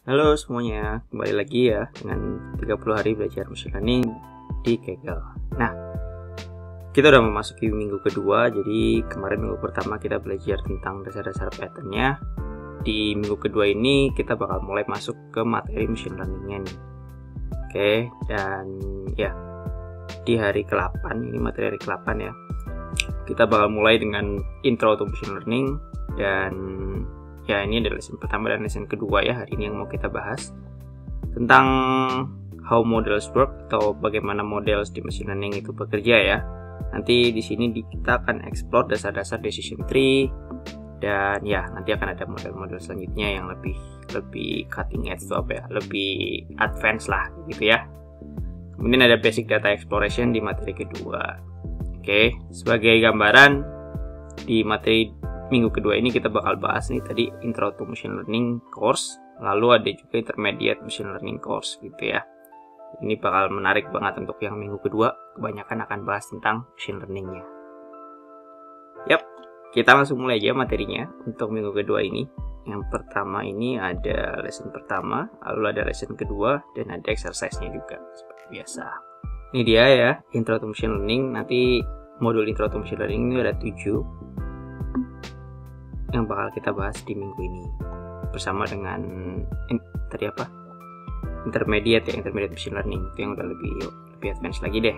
Halo semuanya, kembali lagi ya dengan 30 hari belajar machine learning di Kaggle. Nah, kita udah memasuki minggu kedua, jadi kemarin minggu pertama kita belajar tentang dasar-dasar patternnya. Di minggu kedua ini kita bakal mulai masuk ke materi machine learningnya nih. Oke, dan ya di hari ke-8, ini materi hari ke-8 ya. Kita bakal mulai dengan intro to machine learning, dan ya ini adalah lesson pertama dan lesson kedua ya hari ini yang mau kita bahas tentang how models work atau bagaimana model di machine learning itu bekerja ya. Nanti di sini kita akan explore dasar-dasar decision tree, dan ya nanti akan ada model-model selanjutnya yang lebih cutting edge atau apa ya, lebih advance lah gitu ya. Kemudian ada basic data exploration di materi kedua. Oke, sebagai gambaran di materi minggu kedua ini kita bakal bahas nih tadi intro to machine learning course, lalu ada juga intermediate machine learning course gitu ya. Ini bakal menarik banget untuk yang minggu kedua, kebanyakan akan bahas tentang machine learningnya. Yap, kita langsung mulai aja materinya untuk minggu kedua ini. Yang pertama ini ada lesson pertama, lalu ada lesson kedua, dan ada exercise-nya juga seperti biasa. Ini dia ya, intro to machine learning. Nanti modul intro to machine learning ini ada 7 yang bakal kita bahas di minggu ini bersama dengan tadi apa, intermediate machine learning, itu yang udah lebih advance lagi deh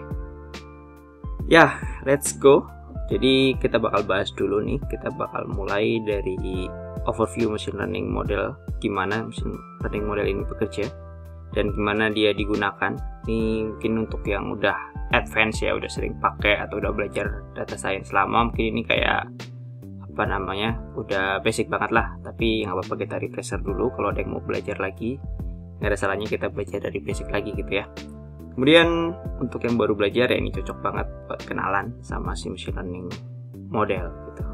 ya. Let's go. Jadi kita bakal bahas dulu nih, kita bakal mulai dari overview machine learning model, gimana machine learning model ini bekerja dan gimana dia digunakan. Ini mungkin untuk yang udah advance ya, udah sering pakai atau udah belajar data science lama, mungkin ini kayak apa namanya, udah basic banget lah, tapi nggak apa-apa kita refresher dulu. Kalau ada yang mau belajar lagi, nggak ada salahnya kita belajar dari basic lagi gitu ya. Kemudian untuk yang baru belajar ya, ini cocok banget buat kenalan sama si machine learning model gitu.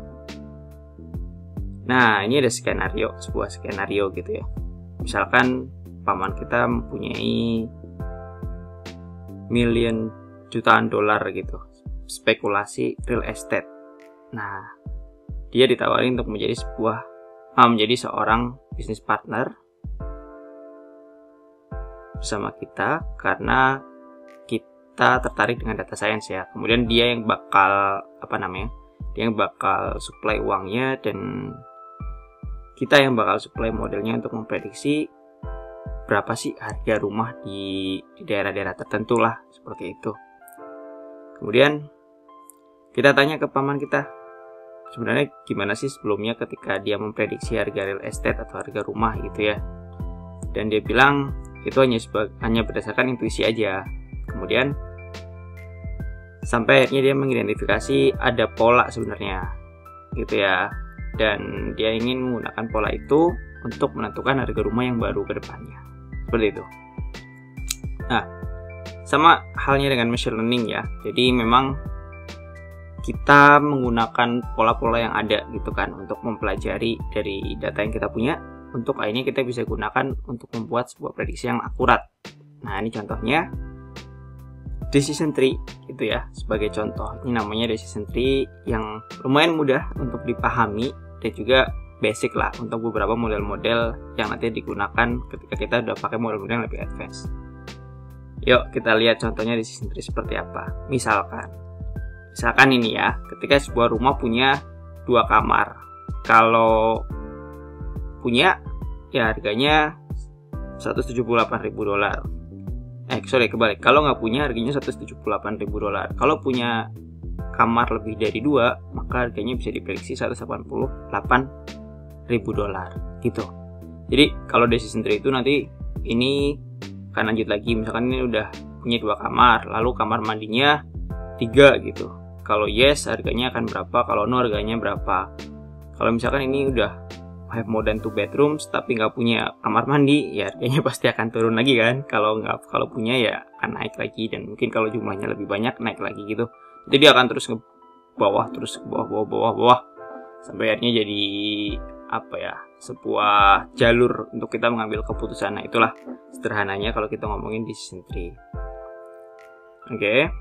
Nah, ini ada sebuah skenario gitu ya. Misalkan paman kita mempunyai jutaan dolar gitu, spekulasi real estate. Nah, dia ditawarin untuk menjadi seorang bisnis partner bersama kita karena kita tertarik dengan data science ya. Kemudian dia yang bakal supply uangnya, dan kita yang bakal supply modelnya untuk memprediksi berapa sih harga rumah di daerah-daerah tertentu lah, seperti itu. Kemudian kita tanya ke paman kita, sebenarnya gimana sih sebelumnya ketika dia memprediksi harga real estate atau harga rumah gitu ya. Dan dia bilang itu hanya berdasarkan intuisi aja. Kemudian sampai akhirnya dia mengidentifikasi ada pola sebenarnya gitu ya, dan dia ingin menggunakan pola itu untuk menentukan harga rumah yang baru ke depannya, seperti itu. Nah, sama halnya dengan machine learning ya. Jadi memang kita menggunakan pola-pola yang ada gitu kan untuk mempelajari dari data yang kita punya, untuk akhirnya kita bisa gunakan untuk membuat sebuah prediksi yang akurat. Nah, ini contohnya decision tree gitu ya, sebagai contoh. Ini namanya decision tree yang lumayan mudah untuk dipahami dan juga basic lah untuk beberapa model-model yang nanti digunakan ketika kita udah pakai model-model yang lebih advance. Yuk kita lihat contohnya decision tree seperti apa. Misalkan ini ya, ketika sebuah rumah punya 2 kamar. Kalau punya ya harganya $178.000. Kalau nggak punya harganya $178.000. Kalau punya kamar lebih dari 2, maka harganya bisa diprediksi $188.000 gitu. Jadi kalau decision tree itu nanti ini akan lanjut lagi. Misalkan ini udah punya 2 kamar, lalu kamar mandinya 3 gitu. Kalau yes harganya akan berapa, kalau no harganya berapa. Kalau misalkan ini udah have more than 2 bedrooms tapi nggak punya kamar mandi, ya harganya pasti akan turun lagi kan. Kalau punya ya akan naik lagi, dan mungkin kalau jumlahnya lebih banyak naik lagi gitu. Jadi dia akan terus ke bawah sampai akhirnya jadi sebuah jalur untuk kita mengambil keputusan. Nah, itulah sederhananya kalau kita ngomongin decision tree. Oke.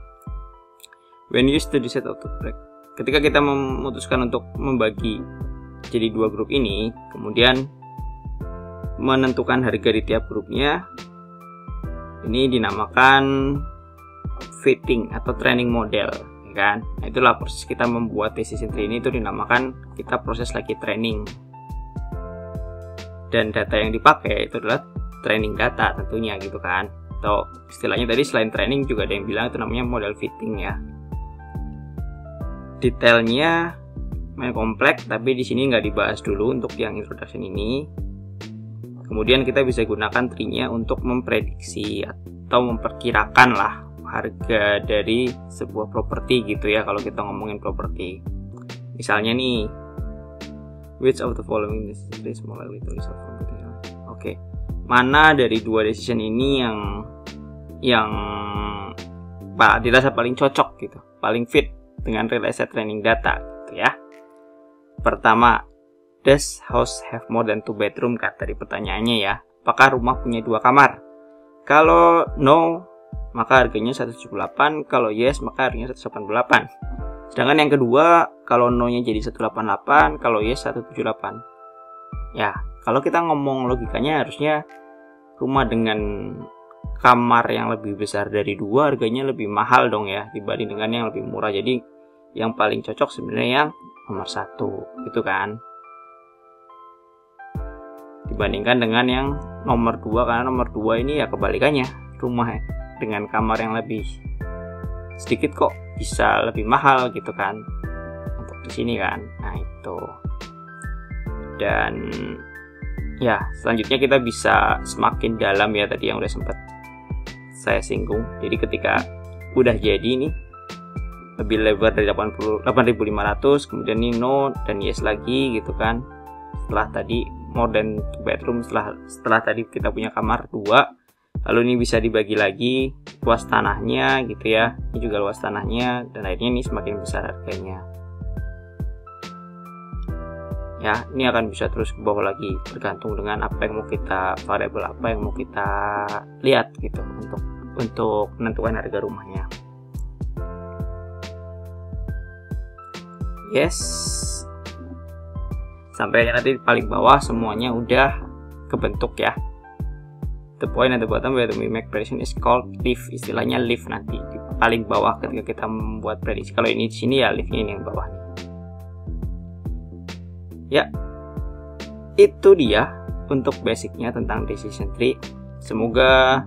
When used to decide how to break. Ketika kita memutuskan untuk membagi jadi 2 grup ini, kemudian menentukan harga di tiap grupnya. Ini dinamakan fitting atau training model, ya kan? Nah, itulah proses kita membuat decision tree ini, itu dinamakan kita proses lagi training. Dan data yang dipakai itu adalah training data tentunya gitu kan. Atau istilahnya tadi selain training juga ada yang bilang itu namanya model fitting ya. Detailnya main kompleks, tapi di sini nggak dibahas dulu untuk yang introduction ini. Kemudian kita bisa gunakan tree-nya untuk memprediksi atau memperkirakan lah harga dari sebuah properti gitu ya, kalau kita ngomongin properti. Misalnya nih, which of the following decision is more likely to result from the Oke, mana dari dua decision ini yang dirasa paling cocok gitu, paling fit dengan real estate training data gitu ya. Pertama, does house have more than 2 bedroom? Kata dari pertanyaannya ya, apakah rumah punya 2 kamar? Kalau no, maka harganya 178. Kalau yes, maka harganya 188. Sedangkan yang kedua, kalau no-nya jadi 188, kalau yes 178. Ya, kalau kita ngomong logikanya harusnya rumah dengan kamar yang lebih besar dari 2 harganya lebih mahal dong ya, dibanding dengan yang lebih murah. Jadi yang paling cocok sebenarnya yang nomor 1 gitu kan, dibandingkan dengan yang nomor 2, karena nomor 2 ini ya kebalikannya, rumah dengan kamar yang lebih sedikit kok bisa lebih mahal gitu kan untuk di sini kan. Nah itu. Dan ya selanjutnya kita bisa semakin dalam ya, tadi yang udah sempat saya singgung. Jadi ketika udah jadi nih lebih lebar dari 8.500, kemudian ini no dan yes lagi gitu kan. Setelah tadi more than 2 bedroom, setelah tadi kita punya kamar 2, lalu ini bisa dibagi lagi luas tanahnya gitu ya, ini juga luas tanahnya, dan akhirnya ini semakin besar harganya ya. Ini akan bisa terus ke bawah lagi tergantung dengan apa yang mau kita, variabel apa yang mau kita lihat gitu untuk menentukan harga rumahnya. Yes, sampai nanti paling bawah semuanya udah kebentuk ya. The point at the bottom where we make prediction is called leaf. Istilahnya leaf nanti di paling bawah ketika kita membuat prediksi. Kalau ini di sini ya leafnya ini yang bawah nih. Ya, itu dia untuk basicnya tentang decision tree. Semoga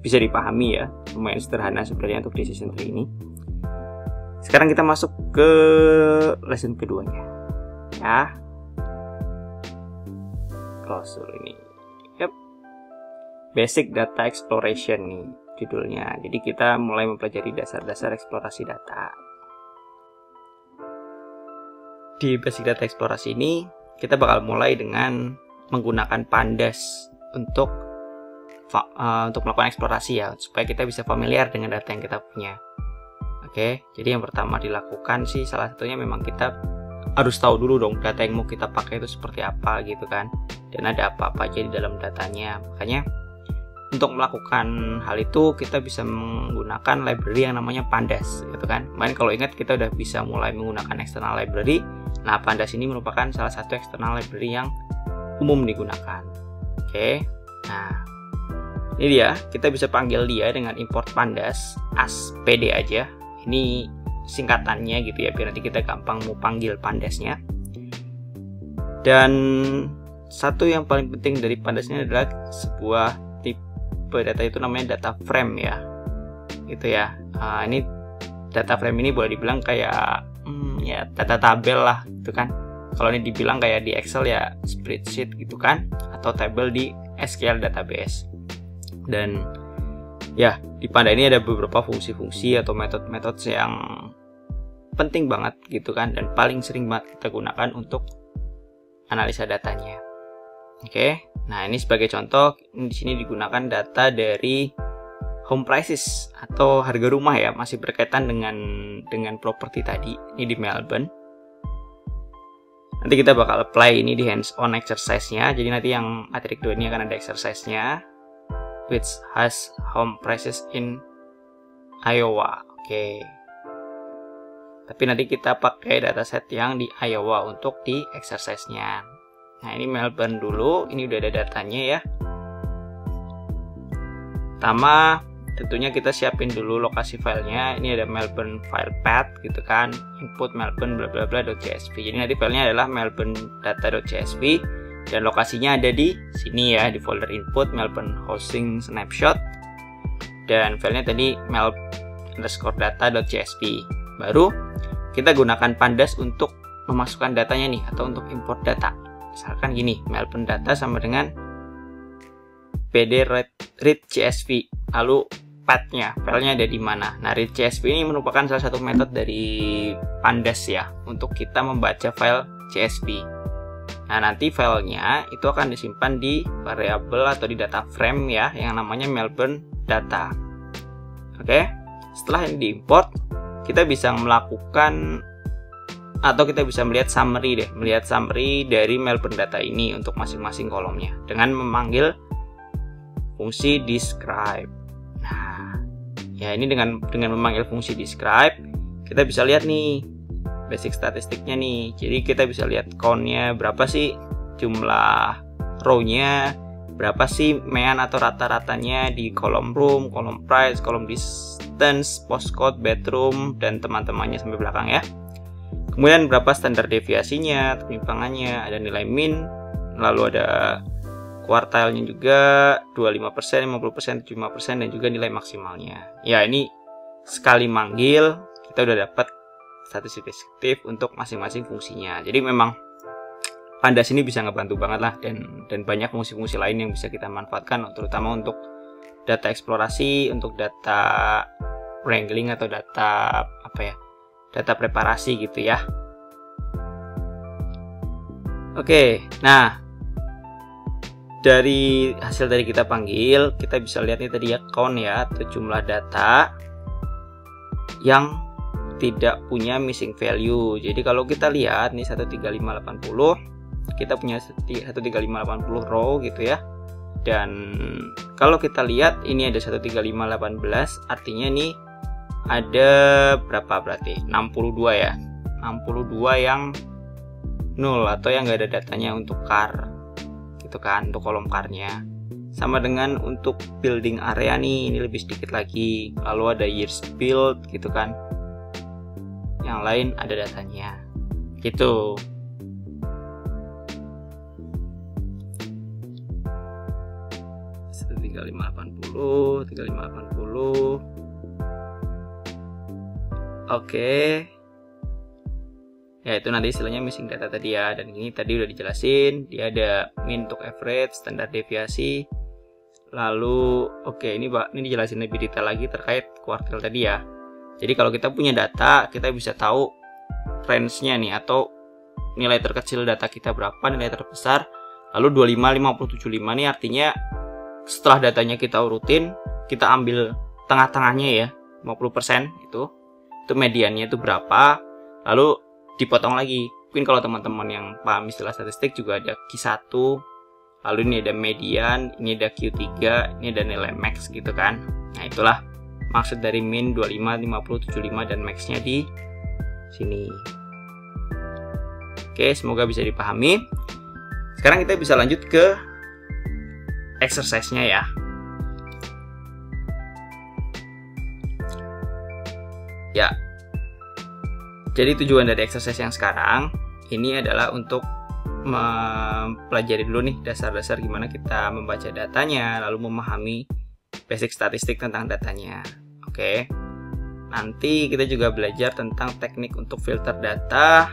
bisa dipahami ya. Lumayan sederhana sebenarnya untuk decision tree ini. Sekarang kita masuk ke lesson keduanya ya. Klausul ini. Yep. Basic Data Exploration nih judulnya. Jadi kita mulai mempelajari dasar-dasar eksplorasi data. Di Basic Data Eksplorasi ini kita bakal mulai dengan menggunakan Pandas untuk melakukan eksplorasi ya, supaya kita bisa familiar dengan data yang kita punya. Oke, jadi yang pertama dilakukan sih salah satunya memang kita harus tahu dulu dong data yang mau kita pakai itu seperti apa gitu kan, dan ada apa-apa aja di dalam datanya. Makanya untuk melakukan hal itu kita bisa menggunakan library yang namanya Pandas gitu kan. Kemarin kalau ingat kita udah bisa mulai menggunakan external library. Nah, Pandas ini merupakan salah satu external library yang umum digunakan. Oke, nah ini dia, kita bisa panggil dia dengan import Pandas as pd aja. Ini singkatannya gitu ya, biar nanti kita gampang mau panggil Pandasnya. Dan satu yang paling penting dari Pandasnya adalah sebuah tipe data itu namanya data frame ya, gitu ya. Ini data frame ini boleh dibilang kayak ya data tabel lah gitu kan. Kalau ini dibilang kayak di Excel ya spreadsheet gitu kan, atau tabel di SQL database. Dan ya di Panda ini ada beberapa fungsi-fungsi atau metode-metode yang penting banget gitu kan, dan paling sering banget kita gunakan untuk analisa datanya. Oke, nah ini sebagai contoh, di sini digunakan data dari home prices atau harga rumah ya, masih berkaitan dengan properti tadi. Ini di Melbourne. Nanti kita bakal apply ini di hands-on exercise-nya. Jadi nanti yang materi kedua ini akan ada exercise-nya, which has home prices in Iowa. Oke. Tapi nanti kita pakai dataset yang di Iowa untuk di exercise-nya. Nah, ini Melbourne dulu, ini udah ada datanya ya. Pertama, tentunya kita siapin dulu lokasi filenya. Ini ada Melbourne file path gitu kan, input Melbourne bla bla bla .csv. Jadi nanti filenya adalah melbourne data.csv dan lokasinya ada di sini ya, di folder input Melbourne hosting snapshot, dan filenya tadi mel_data.csv. Baru kita gunakan pandas untuk memasukkan datanya nih, atau untuk import data. Misalkan gini, Melbourne data sama dengan pd read csv, lalu path-nya, filenya ada di mana. Nah, read csv ini merupakan salah satu metode dari pandas ya, untuk kita membaca file csv. Nah, nanti filenya itu akan disimpan di variabel atau di data frame ya, yang namanya Melbourne data. Oke, setelah ini diimport, kita bisa melakukan, atau kita bisa melihat summary dari Melbourne data ini untuk masing-masing kolomnya dengan memanggil fungsi describe. Nah, ya ini dengan memanggil fungsi describe, kita bisa lihat nih basic statistiknya nih. Jadi kita bisa lihat count-nya berapa sih, jumlah row-nya berapa sih, mean atau rata-ratanya di kolom room, kolom price, kolom distance, postcode, bedroom, dan teman-temannya sampai belakang ya. Kemudian berapa standar deviasinya, penyimpangannya, ada nilai min, lalu ada kuartilnya juga 25%, 50%, 75%, dan juga nilai maksimalnya. Ya, ini sekali manggil kita udah dapat statistik deskriptif untuk masing-masing fungsinya. Jadi memang pandas ini bisa ngebantu banget lah, dan banyak fungsi-fungsi lain yang bisa kita manfaatkan, terutama untuk data eksplorasi, untuk data wrangling atau data data preparasi gitu ya. Oke, nah dari hasil dari kita panggil, kita bisa lihat nih tadi ya, count ya, atau jumlah data yang tidak punya missing value. Jadi kalau kita lihat nih 13580, kita punya 13580 row gitu ya. Dan kalau kita lihat ini ada 13518, artinya nih ada berapa berarti? 62 ya. 62 yang nol atau yang nggak ada datanya untuk car. Gitu kan, untuk kolom car-nya. Sama dengan untuk building area nih, ini lebih sedikit lagi. Lalu ada years build gitu kan. Yang lain ada datanya. Gitu. Itu 3580. Oke. Ya, itu nanti istilahnya missing data tadi ya. Dan ini tadi udah dijelasin, dia ada min untuk average, standar deviasi. Lalu ini dijelasin lebih detail lagi terkait kuartil tadi ya. Jadi kalau kita punya data, kita bisa tahu range-nya nih, atau nilai terkecil data kita berapa, nilai terbesar. Lalu 25, 50, 75 nih artinya setelah datanya kita urutin, kita ambil tengah-tengahnya ya, 50% itu mediannya itu berapa, lalu dipotong lagi. Mungkin kalau teman-teman yang paham istilah statistik juga ada Q1, lalu ini ada median, ini ada Q3, ini ada nilai max gitu kan. Nah, itulah maksud dari min, 25, 50, 75, dan max-nya di sini. Oke, semoga bisa dipahami. Sekarang kita bisa lanjut ke exercise-nya ya. Ya, jadi tujuan dari exercise yang sekarang ini adalah untuk mempelajari dulu nih dasar-dasar gimana kita membaca datanya, lalu memahami basic statistik tentang datanya. Oke, nanti kita juga belajar tentang teknik untuk filter data,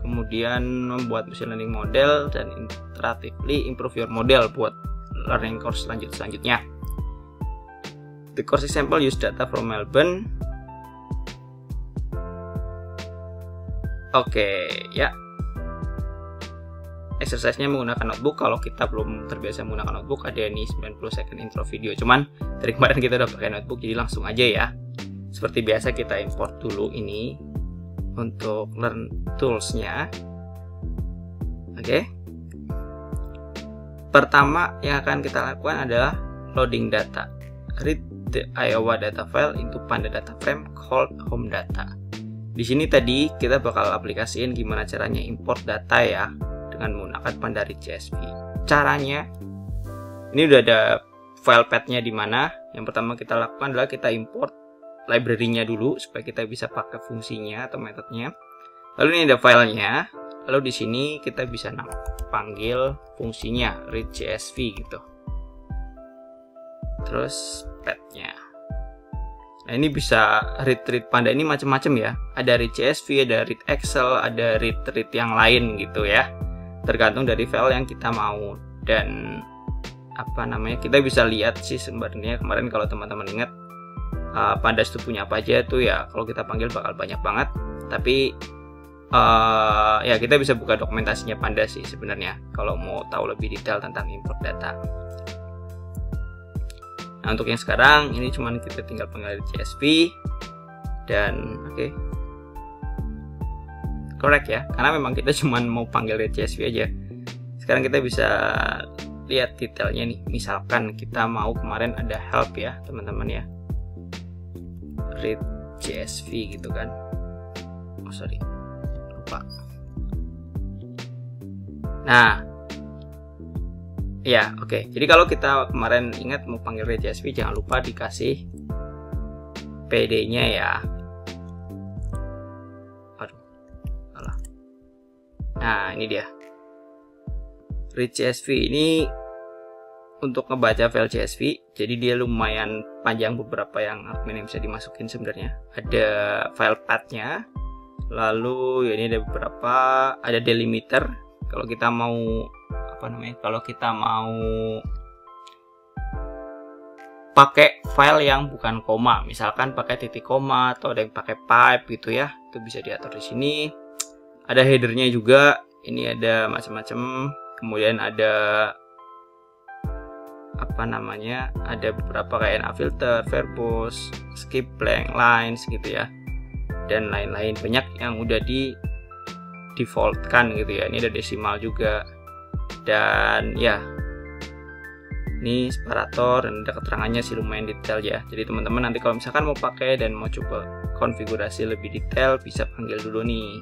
kemudian membuat machine learning model, dan iteratively improve your model buat learning course selanjutnya. The course example use data from Melbourne. Oke, ya. Exercise-nya menggunakan notebook. Kalau kita belum terbiasa menggunakan notebook, ada nih 90 second intro video. Cuman dari kemarin kita udah pakai notebook, jadi langsung aja ya. Seperti biasa kita import dulu ini untuk learn tools-nya. Oke. Pertama yang akan kita lakukan adalah loading data. Read the Iowa data file into Panda data frame called home data. Di sini tadi kita bakal aplikasiin gimana caranya import data ya, dengan menggunakan Panda Read CSV. Caranya, ini udah ada file path-nya di mana. Yang pertama kita lakukan adalah kita import library-nya dulu supaya kita bisa pakai fungsinya atau metodenya. Lalu ini ada filenya. Lalu di sini kita bisa panggil fungsinya read CSV gitu. Terus path-nya. Nah, ini bisa read Panda ini macam-macam ya. Ada read CSV, ada read Excel, ada read yang lain gitu ya. Tergantung dari file yang kita mau. Dan kita bisa lihat sih sebenarnya kemarin kalau teman-teman ingat Pandas itu punya apa aja tuh ya, kalau kita panggil bakal banyak banget. Tapi ya kita bisa buka dokumentasinya Pandas sih sebenarnya kalau mau tahu lebih detail tentang import data. Nah, untuk yang sekarang ini cuman kita tinggal panggil CSV dan correct ya, karena memang kita cuman mau panggil CSV aja. Sekarang kita bisa lihat detailnya nih. Misalkan kita mau kemarin ada help ya teman-teman ya, read CSV gitu kan. Lupa. Nah ya jadi kalau kita kemarin ingat mau panggil read CSV, jangan lupa dikasih PD nya ya. Nah ini dia read CSV ini untuk ngebaca file CSV. Jadi dia lumayan panjang, beberapa yang admin bisa dimasukin sebenarnya. Ada file path-nya, lalu ya ini ada beberapa, ada delimiter kalau kita mau kalau kita mau pakai file yang bukan koma, misalkan pakai titik koma atau ada yang pakai pipe gitu ya, itu bisa diatur di sini. Ada headernya juga, ini ada macam-macam. Kemudian ada ada beberapa kayak filter, verbose, skip blank, lines gitu ya, dan lain-lain. Banyak yang udah di defaultkan gitu ya. Ini ada desimal juga, dan ya ini separator, dan ada keterangannya sih lumayan detail ya. Jadi teman-teman nanti kalau misalkan mau pakai dan mau coba konfigurasi lebih detail, bisa panggil dulu nih.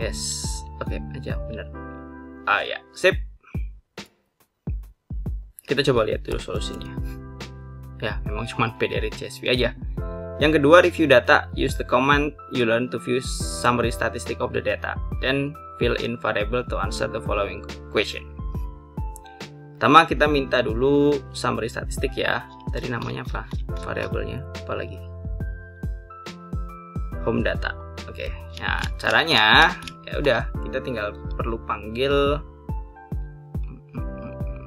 Yes, aja bener. Ya, sip. Kita coba lihat dulu solusinya. Ya, memang cuma PD read CSV aja. Yang kedua, review data. Use the command you learn to view summary statistic of the data. Then fill in variable to answer the following question. Pertama kita minta dulu summary statistik ya. Tadi namanya apa? Variabelnya apa lagi? Home data. Nah caranya ya udah, kita tinggal perlu panggil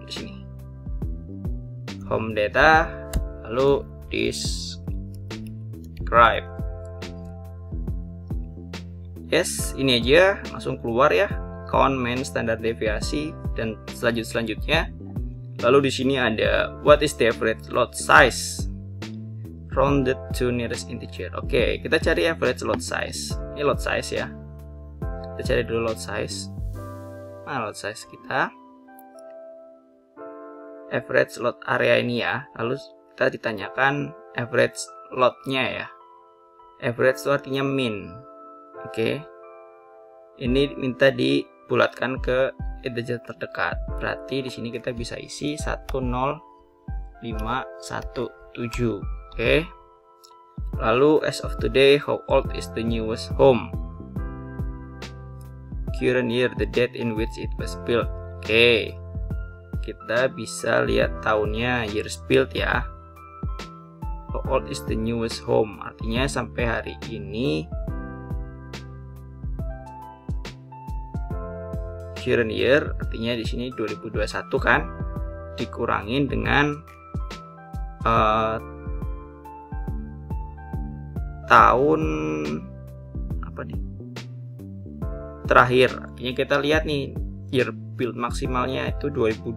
di sini home data, lalu describe. Yes, ini aja langsung keluar ya, count, mean, standar deviasi, dan selanjutnya. Lalu di sini ada what is the average lot size rounded to nearest integer. Kita cari average lot size. Ini lot size ya. Kita cari dulu lot size. Nah, lot size kita average lot area ini ya. Lalu kita ditanyakan average lotnya ya. Average itu artinya min. Ini minta dibulatkan ke integer terdekat. Berarti di sini kita bisa isi 10517. Lalu as of today, how old is the newest home? Current year, the date in which it was built. Kita bisa lihat tahunnya, years built ya. How old is the newest home? Artinya sampai hari ini. Current year artinya di sini 2021 kan, dikurangin dengan tahun terakhir. Artinya kita lihat nih year build maksimalnya itu 2010.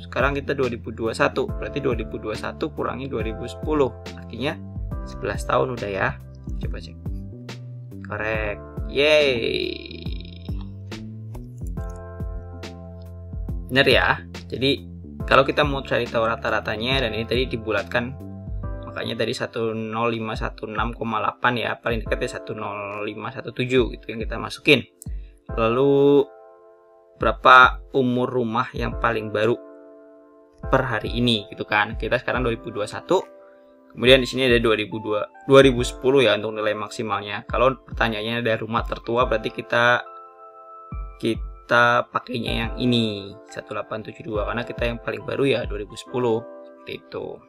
Sekarang kita 2021. Berarti 2021 kurangi 2010. Artinya 11 tahun udah ya. Coba cek. Correct. Yeay. Bener ya. Jadi kalau kita mau cari tahu rata-ratanya, dan ini tadi dibulatkan, makanya tadi 10516,8 ya, paling dekatnya 10517 gitu yang kita masukin. Lalu berapa umur rumah yang paling baru per hari ini gitu kan. Kita sekarang 2021. Kemudian di sini ada 2010 ya untuk nilai maksimalnya. Kalau pertanyaannya ada rumah tertua, berarti kita pakainya yang ini 1872 karena kita yang paling baru ya 2010 seperti itu.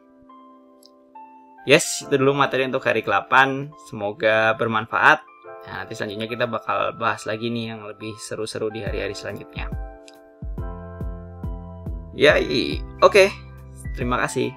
Yes, itu dulu materi untuk hari ke-8. Semoga bermanfaat. Nah, nanti selanjutnya kita bakal bahas lagi nih yang lebih seru-seru di hari-hari selanjutnya. Ya, oke. Terima kasih.